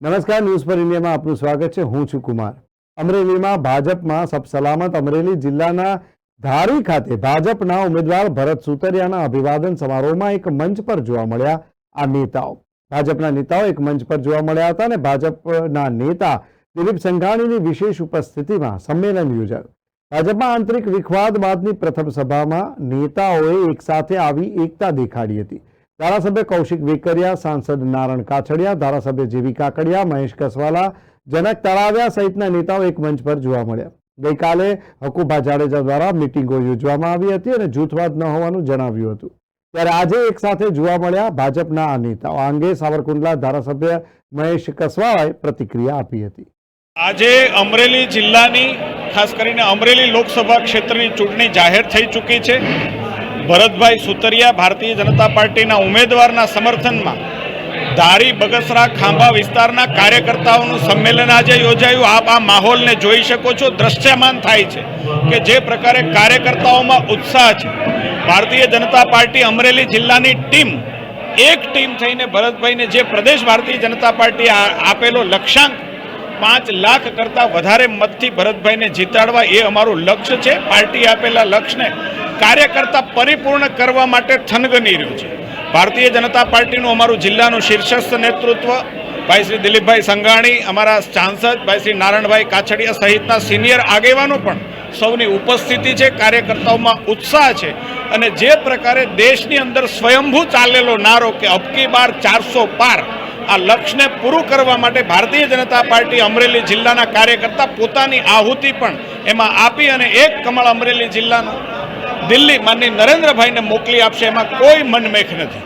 નમસ્કાર, ન્યૂઝ પર ઇન્ડિયામાં આપનું સ્વાગત છે। હું છું કુમાર। અમરેલીમાં ભાજપમાં સબ સલામત। અમરેલી જિલ્લાના ધારી ખાતે ભાજપના ઉમેદવાર ભરત સુતરિયાના અભિવાદન સમારોહમાં એક મંચ પર જોવા મળ્યા આ નેતાઓ। ભાજપના નેતાઓ એક મંચ પર જોવા મળ્યા હતા અને ભાજપના નેતા દિલીપ સંઘાણીની વિશેષ ઉપસ્થિતિમાં સંમેલન યોજાયું। ભાજપમાં આંતરિક વિખવાદ બાદની પ્રથમ સભામાં નેતાઓએ એકસાથે આવી એકતા દેખાડી હતી। ધારાસભ્ય કૌશિક વેકરિયા, સાંસદ નારણ કાછડિયા, ધારાસભ્ય જેવી કાકડિયા, મહેશ કસવાલા, જનક તળાવિયા સહિતના નેતાઓ એક મંચ પર જોવા મળ્યા। ગઈકાલે હકુભા જાડેજા દ્વારા મિટિંગો યોજવામાં આવી હતી અને જૂથવાદ ન હોવાનું જણાવ્યું હતું, ત્યારે આજે એક સાથે જોવા મળ્યા ભાજપના આ નેતાઓ। આ અંગે સાવરકુંડલા ધારાસભ્ય મહેશ કસવાલાએ પ્રતિક્રિયા આપી હતી। આજે અમરેલી જિલ્લાની ખાસ કરીને અમરેલી લોકસભા ક્ષેત્રની ચૂંટણી જાહેર થઈ ચૂકી છે। ભરતભાઈ સુતરિયા ભારતીય જનતા પાર્ટીના ઉમેદવારના સમર્થનમાં ધારી, બગસરા, ખાંભા વિસ્તારના કાર્યકર્તાઓનું સંમેલન આજે યોજાયું। આપ આ માહોલને જોઈ શકો છો। દ્રશ્યમાન થાય છે કે જે પ્રકારે કાર્યકર્તાઓમાં ઉત્સાહ છે। ભારતીય જનતા પાર્ટી અમરેલી જિલ્લાની ટીમ એક ટીમ થઈને ભરતભાઈને જે પ્રદેશ ભારતીય જનતા પાર્ટી આપેલો લક્ષ્યાંક 5 લાખ કરતાં વધારે મતથી ભરતભાઈને જીતાડવા એ અમારું લક્ષ્ય છે। પાર્ટી આપેલા લક્ષ્યને કાર્યકર્તા પરિપૂર્ણ કરવા માટે થનગની રહ્યું છે। ભારતીય જનતા પાર્ટીનું અમારું જિલ્લાનું શીર્ષસ્થ નેતૃત્વ ભાઈ શ્રી દિલીપભાઈ સંઘાણી, અમારા સાંસદ ભાઈ શ્રી નારણભાઈ કાછડિયા સહિતના સિનિયર આગેવાનો પણ સૌની ઉપસ્થિતિ છે। કાર્યકર્તાઓમાં ઉત્સાહ છે અને જે પ્રકારે દેશની અંદર સ્વયંભૂ ચાલેલો નારો કે અબકી બાર 400 પાર, આ લક્ષ્યને પૂરું કરવા માટે ભારતીય જનતા પાર્ટી અમરેલી જિલ્લાના કાર્યકર્તા પોતાની આહુતિ પણ એમાં આપી અને એક કમળ અમરેલી જિલ્લાનું દિલ્હી માનની નરેન્દ્રભાઈને મોકલી આપશે, એમાં કોઈ મનમેખ નથી।